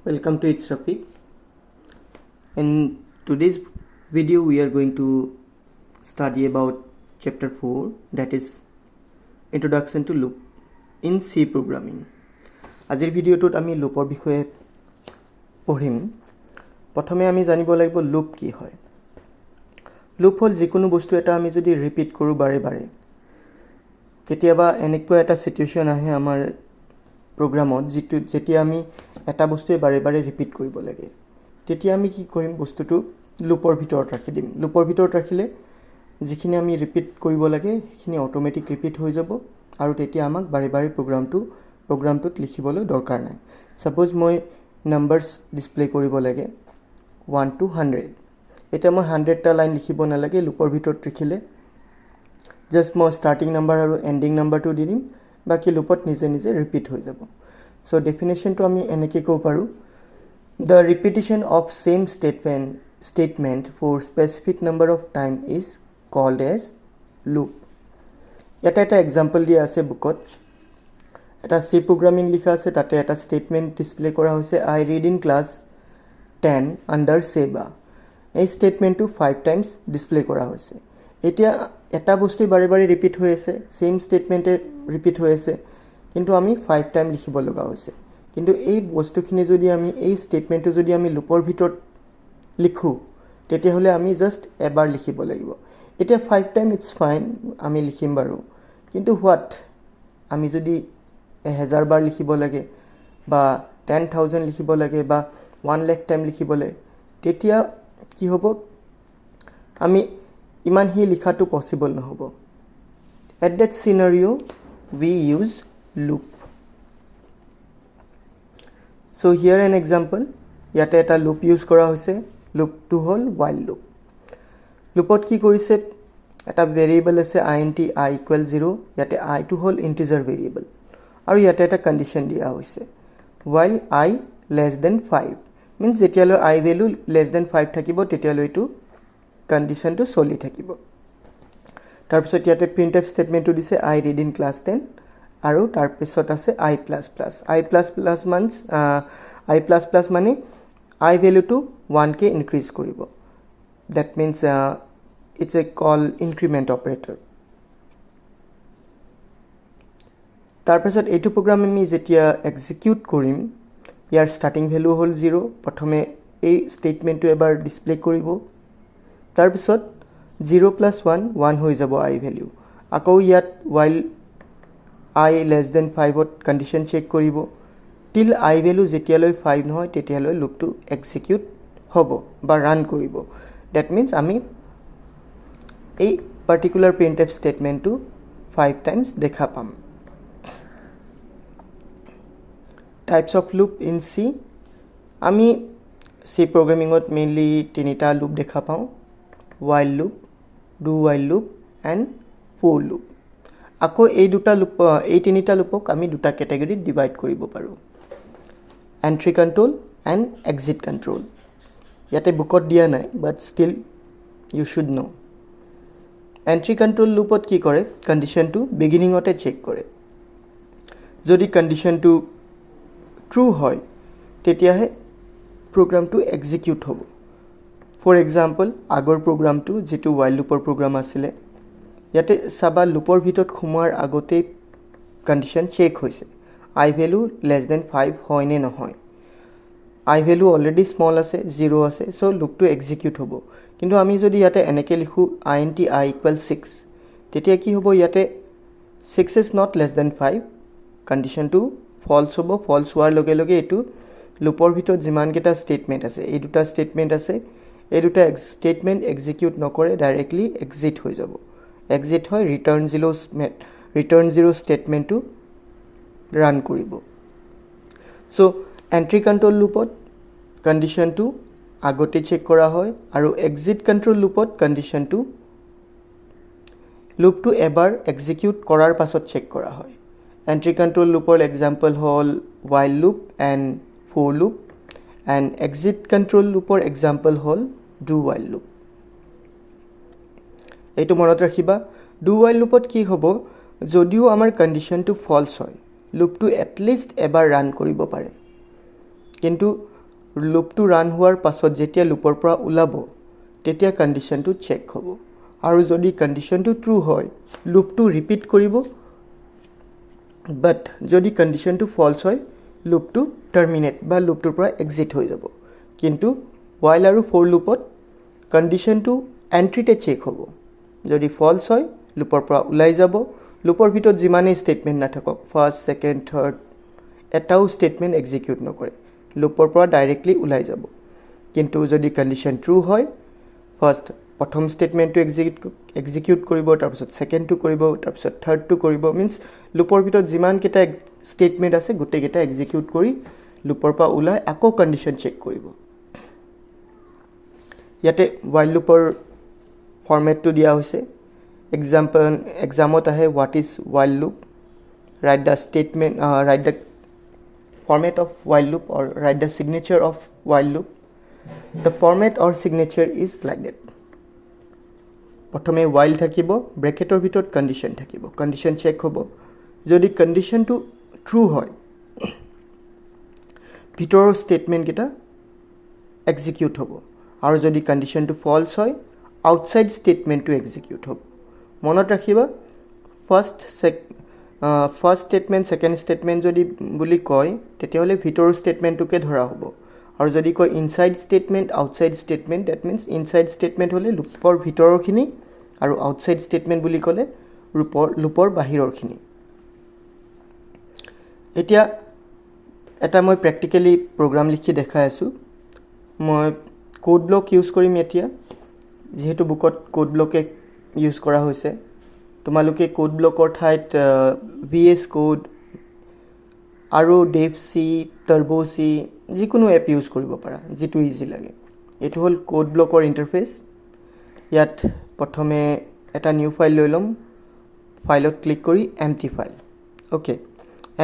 Welcome to It's Rafiq. In today's video we are going to study about chapter 4, that is Introduction to Loop in C Programming. আজিৰ ভিডিওটোত আমি লুপৰ বিষয়ে পঢ়িম। প্ৰথমে আমি জানিব লাগিব লুপ কি হয়। লুপ হল যিকোনো বস্তু এটা আমি যদি ৰিপিট কৰো বাৰে বাৰে, কেতিয়াবা এনেকুৱা এটা সিচুৱেচন আহে আমাৰ প্ৰগ্ৰামত যেতিয়া আমি এটা বস্তুৱে বাৰে বাৰে ৰিপিট কৰিব লাগে, তেতিয়া আমি কি কৰিম, বস্তুটো লুপৰ ভিতৰত ৰাখি দিম। লুপৰ ভিতৰত ৰাখিলে যিখিনি আমি ৰিপিট কৰিব লাগে সেইখিনি অটোমেটিক ৰিপিট হৈ যাব আৰু তেতিয়া আমাক বাৰে বাৰে প্ৰগ্ৰামটোত লিখিবলৈ দৰকাৰ নাই। সাপোজ মই নাম্বাৰছ ডিসপ্লে কৰিব লাগে 1 to 100, এটা মই 100টা লাইন লিখিব নালাগে। লুপৰ ভিতৰত ৰাখিলে জাস্ট মই স্টাৰ্টিং নাম্বাৰ আৰু এন্ডিং নাম্বাৰটো দি দিম, বাকি লুপত নিজে নিজে ৰিপিট হৈ যাব। সো ডেফিনেশনটো আমি এনেকৈ ক'ব পাৰো, the repetition of same statement for specific number of time is called as loop. এটা এক্সাম্পল দিয়া আছে বুকত, এটা সি প্রোগ্রামিং লিখা আছে, তাতে এটা স্টেটমেন্ট ডিসপ্লে করা হৈছে, I read in class 10 under Seba. এই স্টেটমেন্টটো 5 টাইমস ডিসপ্লে করা হৈছে। এতিয়া এটা বস্তু বাৰে বাৰে ৰিপিট হৈ আছে, সেম স্টেটমেন্টে ৰিপিট হৈ আছে, কিন্তু আমি 5 টাইম লিখিব লগা হৈছে। কিন্তু এই বস্তুখিনি যদি আমি এই স্টেটমেন্টটো যদি আমি লুপৰ ভিতৰত লিখো, তেতিয়া হলে আমি জাস্ট এবাৰ লিখিব লাগিব। এতিয়া 5 টাইম ইটস ফাইন, আমি লিখিম বাৰু, কিন্তু হোৱাট আমি যদি 1000 বাৰ লিখিব লাগে বা 10000 লিখিব লাগে বা 1 লাখ টাইম লিখিব লাগে, তেতিয়া কি হ'ব, আমি ইমান হি লিখাটো পসিবল নহব। At that scenario we use loop. So here an example, ইয়াতে এটা loop use কৰা হৈছে। loopটো হল while loop. loopত কি কৰিছে, এটা ভেৰিয়েবল আছে int I equal 0, ইয়াতে I টো হল ইন্টিজাৰ ভেৰিয়েবল আৰু ইয়াতে এটা কন্ডিশন দিয়া হৈছে while I less than 5, means যেতিয়ালৈ I value less than 5 থাকিব তেতিয়ালৈ এইটো কন্ডিশনটো চলি থাকিব। তাৰপিছত ইয়াতে printf স্টেটমেন্টটো দিছে I read in class 10 আৰু তাৰপিছত আছে I++। I++ মানে I value to 1k increase কৰিব। That means it's a call increment operator. তাৰপিছত এইটো প্ৰগ্ৰাম আমি যেতিয়া এক্সিকিউট কৰিম, ইয়াৰ স্টাৰ্টিং ভ্যালু হল 0, প্ৰথমে এই স্টেটমেন্টটো এবাৰ ডিসপ্লে কৰিব, তাৰপিছত 0 + 1 1 হৈ যাব I ভ্যালু। আকৌ ইয়াত while I less than 5 ত কন্ডিশন চেক কৰিব, till I ভ্যালু যেতিয়ালৈ 5 নহয় তেতিয়ালৈ লুপটো এক্সিকিউট হ'ব বা ৰান কৰিব। that means আমি এই পাৰ্টিকুলাৰ printf স্টেটমেন্টটো 5 টাইমস দেখা পাম। টাইপস অফ লুপ ইন সি, আমি সি প্ৰগ্ৰামিঙত মেইনলি তিনিটা লুপ দেখা পাওঁ, while loop, do while loop and for loop. আকৌ এই তিনিটা লুপক আমি দুটা ক্যাটাগৰীত ডিভাইড কৰিব পাৰো, entry control and exit control. ইয়াতে বুকত দিয়া নাই, but still you should know. Entry control লুপত কি কৰে, কন্ডিশনটো বিগিনিঙতে চেক কৰে। যদি কন্ডিশনটো ট্ৰু হয় তেতিয়াহে প্ৰগ্ৰামটো এক্সিকিউট হ'ব। ফৰ এক্সাম্পল, আগৰ প্ৰগ্ৰামটো যেটো while loopৰ প্ৰগ্ৰাম আছিলে, ইয়াতে সাবা লুপৰ ভিতৰত সোমোৱাৰ আগতে কন্ডিশন চেক হৈছে I ভ্যালু less than 5 হয় নে নহয়। I ভ্যালু অলৰেডি স্মল আছে, 0 আছে, সো লুপটো এক্সিকিউট হ'ব। কিন্তু আমি যদি ইয়াতে এনেকৈ লিখো int I equal 6, তেতিয়া কি হ'ব, ইয়াতে 6 is not less than 5, কন্ডিশনটো ফলছ হ'ব। ফলছ হোৱাৰ লগে লগে এইটো লুপৰ ভিতৰত যিমান কেইটা স্টেটমেন্ট আছে, এই দুটা স্টেটমেন্ট আছে, এই দুটা স্টেটমেন্ট এক্সিকিউট নকৰে, ডাইৰেক্টলি এক্সিট হৈ যাব। এক্সিট হয় ৰিটাৰ্ন 0 স্টেটমেন্টটো ৰান কৰিব। সো এন্ট্ৰি কন্ট্ৰোল লুপত কন্ডিশনটো আগতে চেক কৰা হয় আৰু এক্সিট কন্ট্ৰোল লুপত লুপটো এবাৰ এক্সিকিউট কৰাৰ পাছত চেক কৰা হয়। এন্ট্ৰি কন্ট্ৰোল লুপৰ এক্সাম্পল হল while loop and for loop, and exit control loopৰ এক্সাম্পল হল do while loop. এইটো মনত ৰাখিবা, do while loopত কি হ'ব, যদিও আমাৰ কন্ডিশনটো ফলছ হয়, লুপটো এটলিষ্ট এবাৰ ৰান কৰিব পাৰে, কিন্তু লুপটো ৰান হোৱাৰ পাছত যেতিয়া লুপৰ পৰা ওলাব তেতিয়া কণ্ডিশ্যনটো চেক হ'ব আৰু যদি কণ্ডিশ্যনটো ট্ৰু হয় লুপটো ৰিপিট কৰিব বাট যদি কণ্ডিশ্যনটো ফলছ হয় লুপটো টাৰ্মিনেট বা লুপটোৰ পৰা এক্সিট হৈ যাব কিন্তু while আৰু for লুপত কণ্ডিশ্যনটো এন্ট্ৰিতে চেক হ'ব যদি ফলছ হয় লুপৰ পৰা ওলাই যাব লুপৰ ভিতৰত যিমানেই ষ্টেটমেণ্ট নাথাকক ফাৰ্ষ্ট ছেকেণ্ড থাৰ্ড এটাও ষ্টেটমেণ্ট এক্সিকিউট নকৰে লুপৰ পৰা ডাইৰেক্টলি ওলাই যাব কিন্তু যদি কণ্ডিশ্যন ট্ৰু হয় ফাৰ্ষ্ট প্ৰথম ষ্টেটমেণ্টটো এক্সিকিউট কৰিব তাৰপিছত ছেকেণ্ডটো কৰিব তাৰপিছত থাৰ্ডটো কৰিব মিনছ লুপৰ ভিতৰত যিমানকেইটা ষ্টেটমেণ্ট আছে গোটেইকেইটা এক্সিকিউট কৰি লুপৰ পৰা ওলাই আকৌ কণ্ডিশ্যন চেক কৰিব ইয়াতে while লুপৰ ফৰ্মেটটো দিয়া হৈছে এক্সামত আহে what is while loop write the statement write the format of while loop or write the signature of while loop the format or signature is like that প্ৰথমে while থাকিব ব্ৰেকেটৰ ভিতৰত condition থাকিব কণ্ডিশ্যন চেক হ'ব যদি কণ্ডিশ্যনটো true হয় ভিতৰৰ ষ্টেটমেণ্টকেইটা execute হ'ব আৰু যদি কণ্ডিশ্যনটো ফলছ হয় আউটসাইড ষ্টেটমেণ্টটো এক্সিকিউট হ'ব মনত ৰাখিবা ফাৰ্ষ্ট ষ্টেটমেণ্ট ছেকেণ্ড ষ্টেটমেণ্ট যদি বুলি কয় তেতিয়াহ'লে ভিতৰৰ ষ্টেটমেণ্টটোকে ধৰা হ'ব আৰু যদি কয় inside statement outside statement that means inside statement হ'লে লুপৰ ভিতৰৰখিনি আৰু আউটসাইড ষ্টেটমেণ্ট বুলি ক'লে লুপৰ বাহিৰৰখিনি এতিয়া এটা মই প্ৰেক্টিকেলি প্ৰগ্ৰাম লিখি দেখাই আছোঁ মই কোড ব্লক ইউজ কৰিম এতিয়া যেহেতু বুকত কোড ব্লকে ইউজ কৰা হৈছে তোমালোকে কোড ব্লকৰ ঠাইত VS কোড আৰু ডেভ চি টাৰ্বো চি যিকোনো এপ ইউজ কৰিব পাৰা যিটো ইজি লাগে এইটো হ'ল কোড ব্লকৰ ইণ্টাৰফেচ ইয়াত প্ৰথমে এটা নিউ ফাইল লৈ ল'ম ফাইলত ক্লিক কৰি এমটি ফাইল ওকে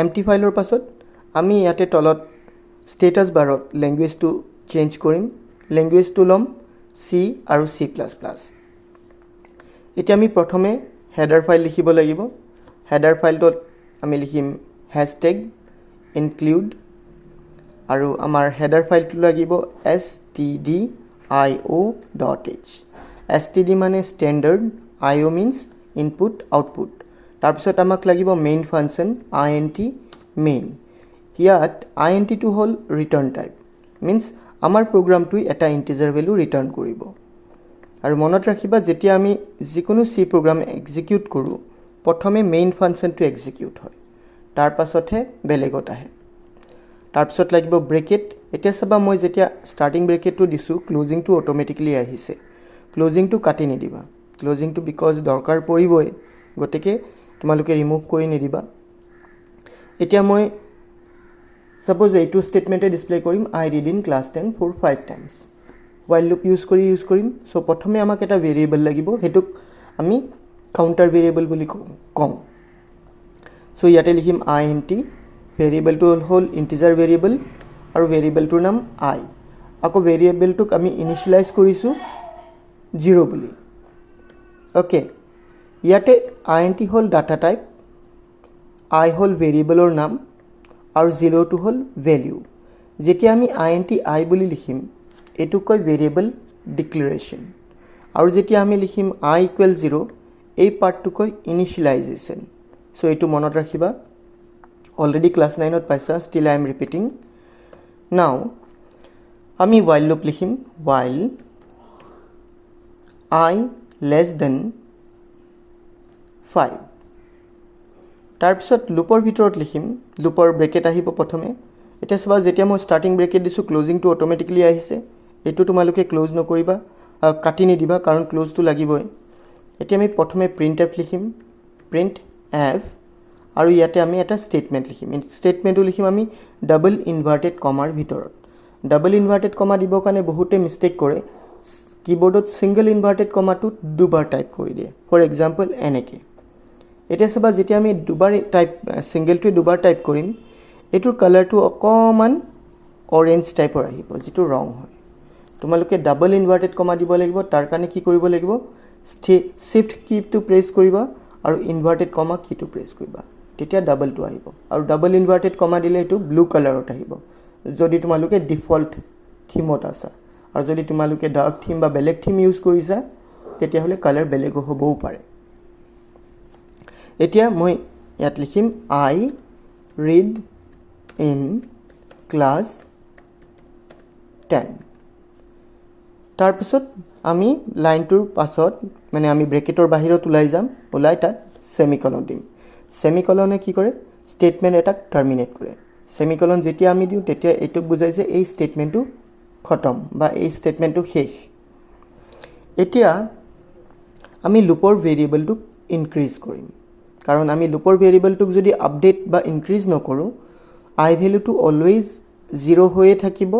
এমটি ফাইলৰ পাছত আমি ইয়াতে তলত ষ্টেটাছ বাৰত লেংগুৱেজটো চেঞ্জ কৰিম লেংগুৱেজটো ল'ম চি আৰু C++ এতিয়া আমি প্ৰথমে হেডাৰ ফাইল লিখিব লাগিব হেডাৰ ফাইলটোত আমি লিখিম hashtag include আৰু আমাৰ হেডাৰ ফাইলটো লাগিব stdio.h std মানে standard io means input output তাৰপিছত আমাক লাগিব মেইন ফাংচন int main ইয়াত int টো হ'ল ৰিটাৰ্ণ টাইপ মিন্স আমাৰ প্ৰগ্ৰামটোই এটা ইন্টিজাৰ ভ্যালু ৰিটাৰ্ণ কৰিব আৰু মনত ৰাখিবা যেতিয়া আমি যিকোনো C প্ৰগ্ৰাম এক্সিকিউট কৰো প্ৰথমে মেইন ফাংচনটো এক্সিকিউট হয় তাৰ পাছতহে বেলেগত আহে তাৰ পাছত লাগিব ব্ৰেকেট এতিয়া চাবা মই যেতিয়া ষ্টাৰ্টিং ব্ৰেকেটটো দিছো ক্লোজিংটো অটোমেটিক্যালি আহিছে ক্লোজিংটো কাটি নিদিবা ক্লোজিংটো বিকজ দৰকাৰ পৰিবই গতিকে তোমালোকে ৰিমুভ কৰি নিদিবা এতিয়া মই Suppose এইটো স্টেটমেন্টে ডিসপ্লে কৰিম I read in class 10 for 5 times while loop use কৰিম সো প্ৰথমে আমাক এটা ভেৰিয়েবল লাগিব হেতুক আমি কাউন্টাৰ ভেৰিয়েবল বুলি কম সো ইয়াতে লিখিম int ভেৰিয়েবলটো হ'ল ইন্টিজাৰ ভেৰিয়েবল আৰু ভেৰিয়েবলটোৰ নাম I আকৌ ভেৰিয়েবলটোক আমি ইনিশিয়ালাইজ কৰিছো 0 বুলি ওকে ইয়াতে int হ'ল ডাটা টাইপ I হ'ল ভেৰিয়েবলৰ নাম আৰু 0 টো হ'ল ভ্যালু যেতিয়া আমি int I বুলি লিখিম এটো কয় ভেৰিয়েবল ডিক্লাৰেশন আৰু যেতিয়া আমি লিখিম I = 0 এই পাৰ্টটো কয় ইনিশিয়ালাইজেশন সো এটো মনত ৰাখিবা অলৰেডি ক্লাস 9 ত পাইছা still I am repeating now আমি while loop লিখিম while I less than 5 তাৰপিছত লুপৰ ভিতৰত লিখিম লুপৰ ব্ৰেকেট আহিব প্ৰথমে এটা সবা যেতিয়া মই ষ্টাৰ্টিং ব্ৰেকেট দিছো ক্লোজিংটো অটোমেটিক্যালি আহিছে এটো তোমালোকে ক্লোজ নকৰিবা কাটি নিদিবা কাৰণ ক্লোজটো লাগিবই এতিয়া আমি প্ৰথমে printf লিখিম printf আৰু ইয়াতে আমি এটা স্টেটমেন্ট লিখিম স্টেটমেন্টটো লিখিম আমি ডাবল ইনভাৰ্টেড কমাৰ ভিতৰত ডাবল ইনভাৰ্টেড কমা দিব কাৰণে বহুতে মিস্টেক কৰে কিবোৰ্ডত সিঙ্গল ইনভাৰ্টেড কমাটো দুবাৰ টাইপ কৰি দিয়ে ফৰ এক্সাম্পল এনেকে এটা সবা যেতিয়া আমি দুবাৰ টাইপ সিঙ্গেলটো দুবাৰ টাইপ কৰিম এটোৰ কালাৰটো অকমান অৰেঞ্জ টাইপৰ আহিব যেটো ৰং হয় তোমালোকে ডাবল ইনভাৰ্টেড কমা দিব লাগিব তাৰ কাৰণে কি কৰিব লাগিব শিফট কিটো প্ৰেছ কৰিবা আৰু ইনভাৰ্টেড কমা কিটো প্ৰেছ কৰিবা তেতিয়া ডাবলটো আহিব আৰু ডাবল ইনভাৰ্টেড কমা দিলে এটো ব্লু কালাৰত আহিব যদি তোমালোকে ডিফল্ট থিমত আছা আৰু যদি তোমালোকে ডাৰ্ক থিম বা বেলেগ থিম ইউজ কৰিছা তেতিয়াহ'লে কালাৰ বেলেগ হ'বও পাৰে এতিয়া মই ইয়াত লিখিম I read in class 10 তাৰপিছত আমি লাইনটোৰ পাছত মানে আমি ব্ৰেকেটৰ বাহিৰত ওলাই যাম ওলাই তাত সেমিকলন দিম সেমিকলনে কি কৰে স্টেটমেন্ট এটা টাৰ্মিনেট কৰে সেমিকলন যেতিয়া আমি দিও তেতিয়া এইটো বুজাই যে এই স্টেটমেন্টটো খতম বা এই স্টেটমেন্টটো শেষ এতিয়া আমি লুপৰ ভেৰিয়েবলটো ইনক্ৰিজ কৰিম কাৰণ আমি লুপৰ ভেৰিয়েবলটোক যদি আপডেট বা ইনক্ৰিজ নকৰো I ভ্যালুটো অলৱেজ 0 হৈয়ে থাকিব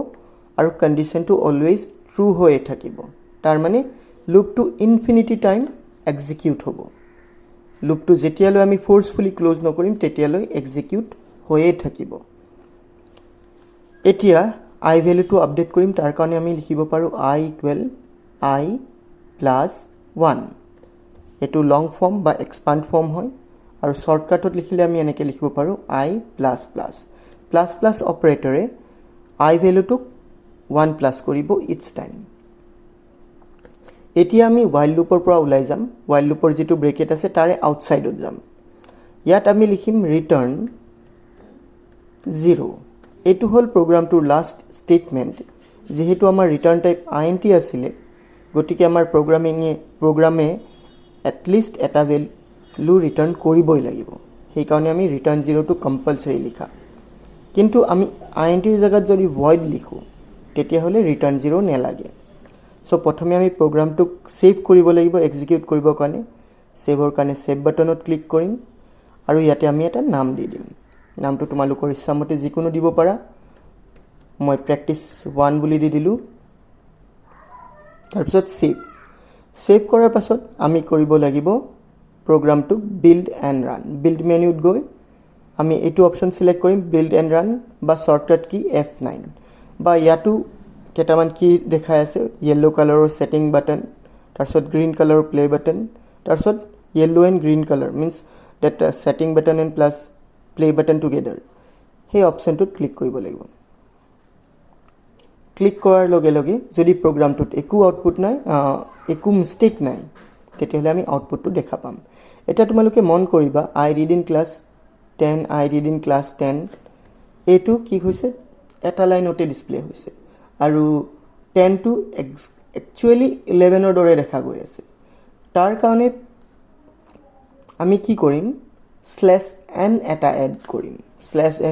আৰু কন্ডিশনটো অলৱেজ ট্ৰু হৈয়ে থাকিব তাৰ মানে লুপটো ইনফিনিটি টাইম এক্সিকিউট হ'ব লুপটো যেতিয়ালৈ আমি ফোৰ্সফুলি ক্লোজ নকৰিম তেতিয়ালৈ এক্সিকিউট হৈয়ে থাকিব এতিয়া I ভ্যালুটো আপডেট কৰিম তাৰ কাৰণে আমি লিখিব পাৰো I ইকুৱেল I প্লাস 1 এটো লং ফৰ্ম বা এক্সপান্ড ফৰ্ম হয় আৰু শৰ্টকাটত লিখিলে আমি এনেকৈ লিখিব পাৰো I plus plus plus plus অপাৰেটৰে I ভ্যালুটোক 1 প্লাস কৰিব ইচ টাইম এতিয়া আমি while লুপৰ পৰা ওলাই যাম while লুপৰ যেটো ব্ৰেকেট আছে তাৰে আউটসাইডত যাম ইয়াত আমি লিখিম ৰিটাৰ্ন 0 এটো হল প্ৰগ্ৰামটোৰ লাষ্ট স্টেটমেন্ট যেহেতু আমাৰ ৰিটাৰ্ন টাইপ int আছিল গতিকে আমাৰ প্ৰগ্ৰামে at least এটা ভ্যালু ৰিটাৰ্ন কৰিবই লাগিব সেই কাৰণে আমি ৰিটাৰ্ন 0 টো কম্পালসৰি লিখা কিন্তু আমি int ৰ জায়গাত যদি void লিখো তেতিয়া হলে ৰিটাৰ্ন 0 নেলাগে সো প্ৰথমে আমি প্ৰগ্ৰামটো সেভ কৰিব লাগিব এক্সিকিউট কৰিব কাৰণে সেভৰ কাৰণে সেভ বাটনত ক্লিক কৰিম আৰু ইয়াতে আমি এটা নাম দি দিম নামটো তোমালোকৰ ইচ্ছামতে যিকোনো দিব পাৰা মই প্ৰ্যাকটিস 1 বুলি দি দিলো তাৰপিছত সেভ কৰাৰ পাছত আমি কৰিব লাগিব প্ৰগ্ৰামটো বিল্ড এণ্ড ৰান বিল্ড মেনুত গৈ আমি এইটো অপচন সিলেক্ট কৰিম বিল্ড এণ্ড ৰান বা শৰ্টকাট কি F9 বা ইয়াটো কেটামান কি দেখাই আছে ইয়েলো কালাৰৰ সেটিং বাটন তাৰপিছত গ্ৰীন কালাৰৰ প্লে বাটন তাৰপিছত yellow and green colour means that setting button and plus play button together সেই অপশনটোত ক্লিক কৰিব লাগিব ক্লিক কৰাৰ লগে লগে যদি প্ৰগ্ৰামটোত একো আউটপুট নাই একো মিস্টেক নাই তেতিয়াহলে আমি আউটপুটটো দেখা পাম এটা তোমালোকে মন কৰিবা I read in class 10 I read in class 10 এটো কি হৈছে এটা লাইনতে ডিসপ্লে হৈছে আৰু 10 টো একচুয়ালি 11 ৰ দৰে দেখা গৈ আছে তাৰ কাৰণে আমি কি কৰিম /n এটা এড কৰিম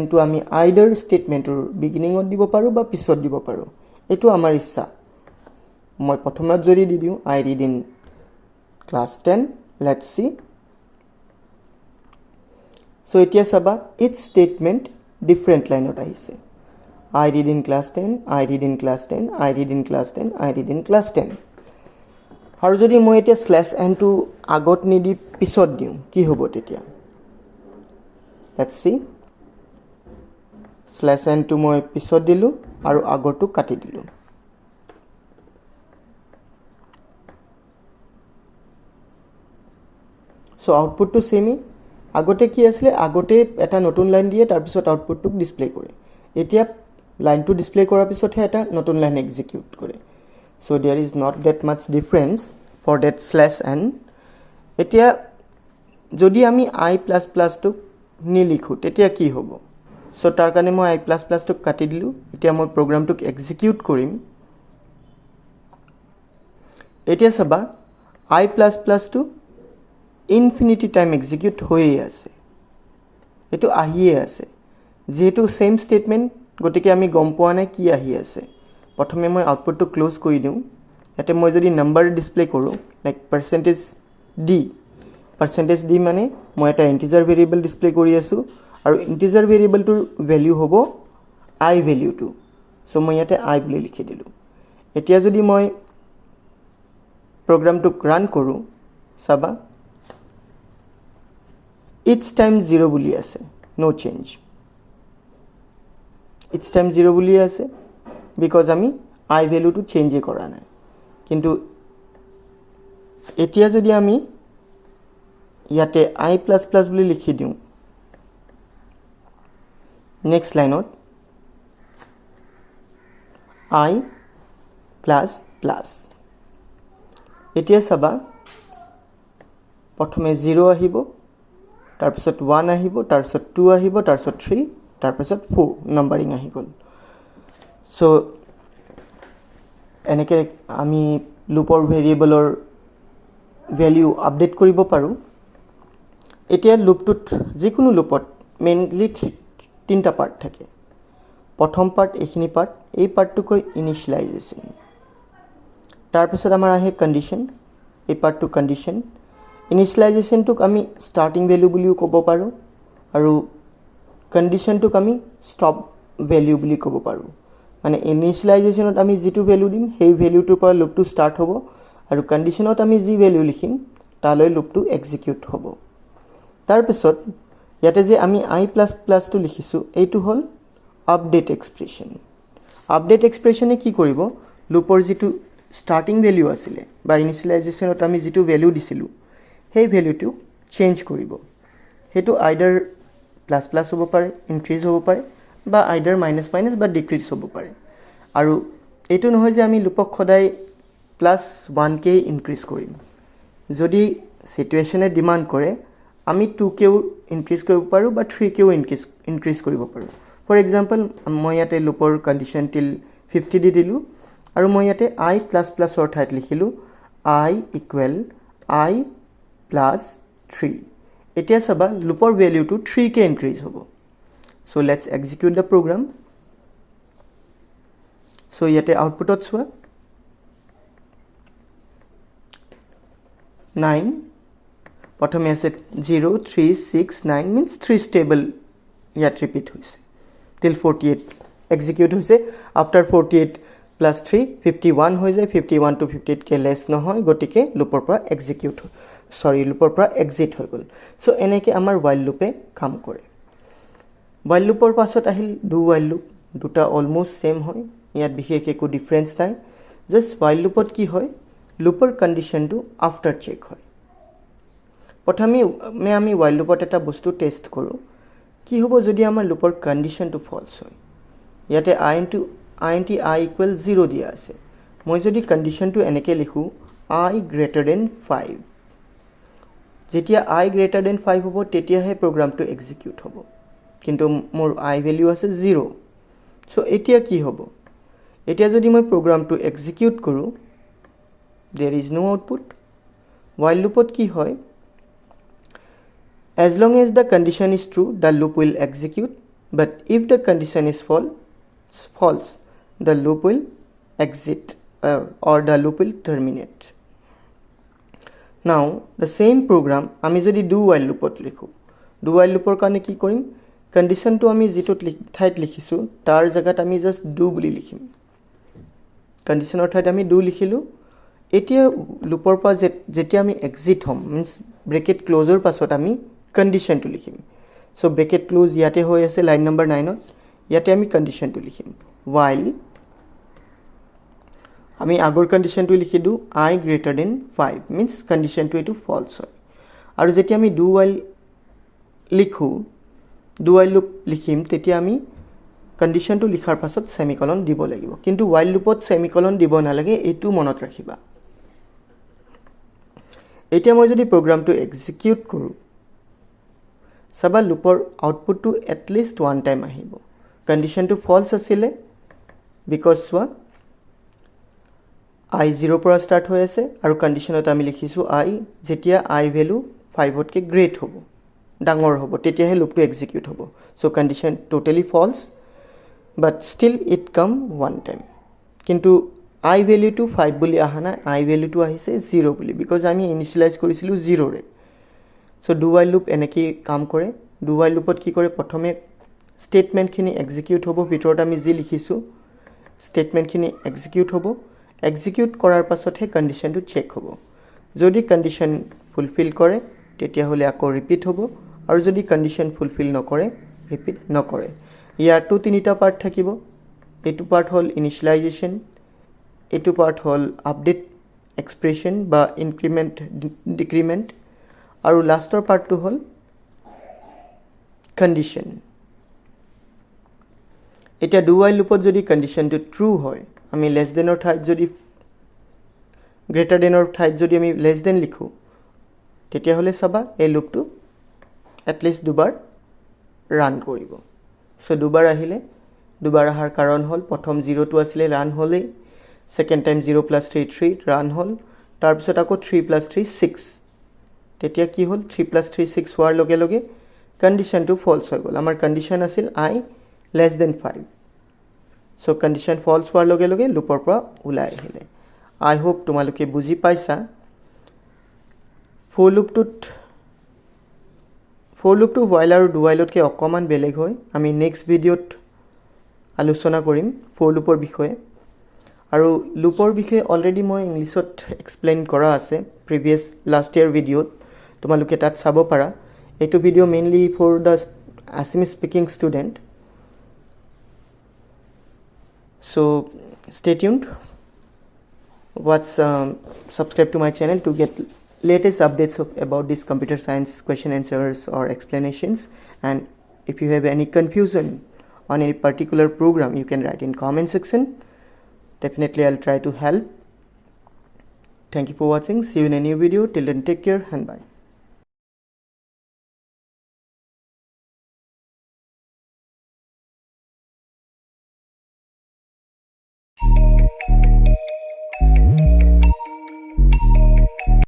/n টো আমি আইদাৰ স্টেটমেন্টৰ বিগিনিংত দিব পাৰো বা পিছত দিব পাৰো এটো আমাৰ ইচ্ছা মই প্ৰথমত যদি দি দিও I read in class 10 let's see so এতিয়া চাবা each statement different লাইনত আহিছে I read in class 10 I read in class 10 I read in class 10 I read in class 10 আৰু যদি মই এতিয়া /n টো আগত নিদি পিছত দিও কি হ'ব তেতিয়া let's see /n টো মই পিছত দিলো আৰু আগৰটো কাটি দিলো সো আউটপুটটো সেমই আগতে কি আছিল আগতে এটা নতুন লাইন দিয়ে তাৰ পিছত আউটপুটটো ডিসপ্লে কৰে এতিয়া লাইনটো ডিসপ্লে কৰাৰ পিছতহে এটা নতুন লাইন এক্সিকিউট কৰে so there is not that much difference for that /n এতিয়া যদি আমি I++ টো নিলিখো তেতিয়া কি হ'ব সো তাৰ কাৰণে মই I++ টো কাটি দিলো এতিয়া মই প্ৰগ্ৰামটোক এক্সিকিউট কৰিম এতিয়া চাবা I++ টো ইনফিনিটি টাইম এক্সিকিউট হৈয়ে আছে এটো আহিয়ে আছে যেহেতু সেম স্টেটমেন্ট গতিকে আমি গম পোৱা নাই কি আহি আছে প্ৰথমে মই আউটপুটটো ক্লোজ কৰি দিও এতে মই যদি নাম্বাৰ ডিসপ্লে কৰো লাইক %d মানে মই এটা ইন্টিজাৰ ভেৰিয়েবল ডিসপ্লে কৰি আছো আৰু ইন্টিজাৰ ভেৰিয়েবলটোৰ ভ্যালু হ'ব I ভ্যালুটো সো মই ইয়াতে I বুলি লিখি দিলো এতিয়া যদি মই প্ৰগ্ৰামটো ৰান কৰো চাবা each time 0 বুলি আছে no change each time 0 বুলি আছে because আমি I ভ্যালুটো চেঞ্জ কৰা নাই কিন্তু এতিয়া যদি আমি ইয়াতে I++ বুলি লিখি দিও নেক্সট লাইনত I প্লাছ প্লাছ এতিয়া চাবা প্ৰথমে 0 আহিব তাৰপিছত 1 আহিব তাৰপিছত 2 আহিব তাৰপিছত 3 তাৰপিছত 4 নাম্বাৰিং আহি গ'ল সো এনেকে আমি লুপৰ ভেৰিয়েবলৰ ভ্যালু আপডেট কৰিব পাৰো এতিয়া লুপটোত যিকোনো লুপত মেইনলি তিনটা পাৰ্ট থাকে প্ৰথম পাৰ্ট এইখিনি পাৰ্ট এই পাৰ্টটো কয় ইনিশিয়েলাইজেশন তাৰপিছত আমাৰ আহে কন্ডিশন এই পাৰ্টটো কন্ডিশন ইনিশিয়েলাইজেশনটোক আমি স্টাৰ্টিং ভ্যালু বুলিও ক'ব পাৰো আৰু কন্ডিশনটোক আমি ষ্টপ ভ্যালু বুলি ক'ব পাৰো মানে ইনিশিয়েলাইজেশনত আমি যেটো ভ্যালু দিম সেই ভ্যালুটোৰ পৰা লুপটো ষ্টাৰ্ট হ'ব আৰু কন্ডিশনত আমি যি ভ্যালু লিখিম তালৈ লুপটো এক্সিকিউট হ'ব তাৰপিছত ইয়াতে যে আমি i++ টো লিখিছো এইটো হল আপডেট এক্সপ্ৰেছন আপডেট এক্সপ্ৰেছনে কি কৰিব লুপৰ যেটো স্টাৰ্টিং ভ্যালু আছিলে বা ইনিশিয়েলাইজেশনত আমি যেটো ভ্যালু দিছিলো সেই ভ্যালুটো চেঞ্জ কৰিব হেতু আইদাৰ প্লাস প্লাস হ'ব পাৰে ইনক্ৰিজ হ'ব পাৰে বা আইদাৰ মাইনাস মাইনাস বা ডিক্ৰিজ হ'ব পাৰে আৰু এটো নহয় যে আমি লুপক খদাই +1 কে ইনক্ৰিজ কৰিম যদি সিচুৱেচনে ডিমান্ড কৰে আমি 2 কেও ইনক্ৰিজ কৰিব পাৰো বা 3 কেও ইনক্ৰিজ কৰিব পাৰো ফৰ এক্সাম্পল মই ইয়াতে লুপৰ কন্ডিশন টিল 50 দি দিলো আৰু মই ইয়াতে i++ অৰ ঠাইত লিখিলো i = i + 3 এতিয়া চাবা লুপৰ ভ্যালুটো 3 কে ইনক্ৰিজ হ'ব so let's execute the program so ইয়াতে আউটপুটত চোৱা 9 প্ৰথমে আছে 0 3 6 9 means 3 stable ইয়াত ৰিপিট হৈছে till 48 এক্সিকিউট হৈছে after 48 plus 3 51 হৈ যায় 51 to 58 কে লেস নহয় গটিকে লুপৰ পৰা এক্সিকিউট লুপৰ পৰা এক্সিট হৈ গল সো এনেকে আমাৰ while লুপে কাম কৰে while লুপৰ পাছত আহিল do while লুপ দুটা অলমোস্ট সেম হয় ইয়াত বিশেষ একো ডিফাৰেন্স নাই জাস্ট while লুপত কি হয় লুপৰ কন্ডিশনটো আফটাৰ চেক হয় প্ৰথমে আমি while লুপত এটা বস্তু টেস্ট কৰো কি হ'ব যদি আমাৰ লুপৰ কন্ডিশনটো ফলছ হয় ইয়াতে i = 0 দিয়া আছে মই যদি কন্ডিশনটো এনেকে লিখো i > 5 যেতিয়া i > 5 হ'ব তেতিয়া হে প্ৰগ্ৰামটো এক্সিকিউট হ'ব কিন্তু মোৰ i ভ্যালু আছে 0 সো এতিয়া কি হ'ব এতিয়া যদি মই প্ৰগ্ৰামটো এক্সিকিউট কৰো there is no output while লুপত কি হয় as long as the condition is true the loop will execute but if the condition is false the loop will exit or the loop will terminate now the same program আমি যদি do while loopত লিখো do while loopৰ কাৰণে কি কৰিম কন্ডিশনটো আমি যেটো ঠাইত লিখিছো তাৰ জায়গাত আমি জাস্ট do বুলি লিখিম কন্ডিশনৰ ঠাইত আমি do লিখিলো এতিয়া লুপৰ পৰা যেতিয়া আমি এক্সিট হম মিন্স ব্ৰেকেট ক্লোজৰ পাছত আমি কন্ডিশনটো লিখিম সো ব্ৰেকেট ক্লোজ ইয়াতে হৈ আছে লাইন নম্বৰ 9 ত ইয়াতে আমি কন্ডিশনটো লিখিম while আমি আগৰ কন্ডিশনটো লিখি দিও i > 5 means কন্ডিশনটো এটো ফলছ হয় আৰু যেতিয়া আমি do while লিখো do while loop লিখিম তেতিয়া আমি কন্ডিশনটো লিখাৰ পাছত সেমিকলন দিব লাগিব কিন্তু while loopত সেমিকলন দিব নালাগে এটো মনত ৰাখিবা এতিয়া মই যদি প্ৰগ্ৰামটো এক্সিকিউট কৰো সাবা লুপৰ আউটপুটটো at least one time আহিব কন্ডিশনটো ফলছ আছিল because i 0 পৰা ষ্টাৰ্ট হৈ আছে আৰু কন্ডিশনত আমি লিখিছো i যেতিয়া i ভ্যালু 5 তকে গ্ৰেট হ'ব ডাঙৰ হ'ব তেতিয়া হে লুপটো এক্সিকিউট হ'ব so condition totally false but still it come one time কিন্তু i value to 5 বুলি আহা না i value to আহিছে 0 বুলি because আমি ইনিশিয়ালাইজ কৰিছিলো 0 ৰে সো do while loop এনেকি কাম কৰে do while loopত কি কৰে প্ৰথমে স্টেটমেন্ট খিনি এক্সিকিউট হ'ব ভিতৰত আমি যি লিখিছো স্টেটমেন্ট খিনি এক্সিকিউট হ'ব এক্সিকিউট কৰাৰ পাছত হে কন্ডিশনটো চেক হ'ব যদি কন্ডিশন ফুলফিল কৰে তেতিয়া হলে আকৌ ৰিপিট হ'ব আৰু যদি কন্ডিশন ফুলফিল নকৰে ৰিপিট নকৰে ইয়াৰটো তিনিটা পাৰ্ট থাকিব এটো পাৰ্ট হল ইনিশিয়েলাইজেশন এটো পাৰ্ট হল আপডেট এক্সপ্ৰেছন বা ইনক্ৰিমেন্ট ডিক্ৰিমেন্ট আৰু লাষ্টৰ পাৰ্টটো হল কন্ডিশন এটা do while loopত যদি কন্ডিশনটো ট্ৰু হয় আমি লেছ দেনৰ ঠাইত যদি গ্ৰেটাৰ দেনৰ ঠাইত যদি আমি লেছ দেন লিখোঁ তেতিয়াহ'লে চাবা এই লুপটো এটলিষ্ট দুবাৰ ৰান কৰিব। চ' দুবাৰ আহিলে, দুবাৰ অহাৰ কাৰণ হ'ল প্ৰথম 0টো আছিলে ৰান হ'লেই, ছেকেণ্ড টাইম 0 + 3 3 ৰান হ'ল, তাৰপিছত আকৌ 3 + 3 6, তেতিয়া কি হ'ল 3 + 3 6 হোৱাৰ লগে লগে কণ্ডিশ্যনটো ফল্ছ হৈ গ'ল। আমাৰ কণ্ডিশ্যন আছিল I less than 5, so' condition false হোৱাৰ লগে লগে লুপৰ পৰা ওলাই আহিলে। আই হোপ তোমালোকে বুজি পাইছা। ফৰ লুপটো হোৱাইল আৰু ডু হোৱাইলতকৈ অকণমান বেলেগ হয়। আমি নেক্সট ভিডিঅ'ত আলোচনা কৰিম ফৰ লুপৰ বিষয়ে। আৰু লুপৰ বিষয়ে অলৰেডি মই ইংলিছত এক্সপ্লেইন কৰা আছে প্ৰিভিয়াছ লাষ্ট ইয়েৰ ভিডিঅ'ত, তোমালোকে তাত চাব পাৰা। এইটো video' mainly for the Assamese speaking student. So stay tuned. Subscribe to my channel to get latest updates about this computer science question answers or explanations. And if you have any confusion on any particular program, you can write in comment section. Definitely I'll try to help. Thank you for watching. See you in a new video. Till then, take care and bye.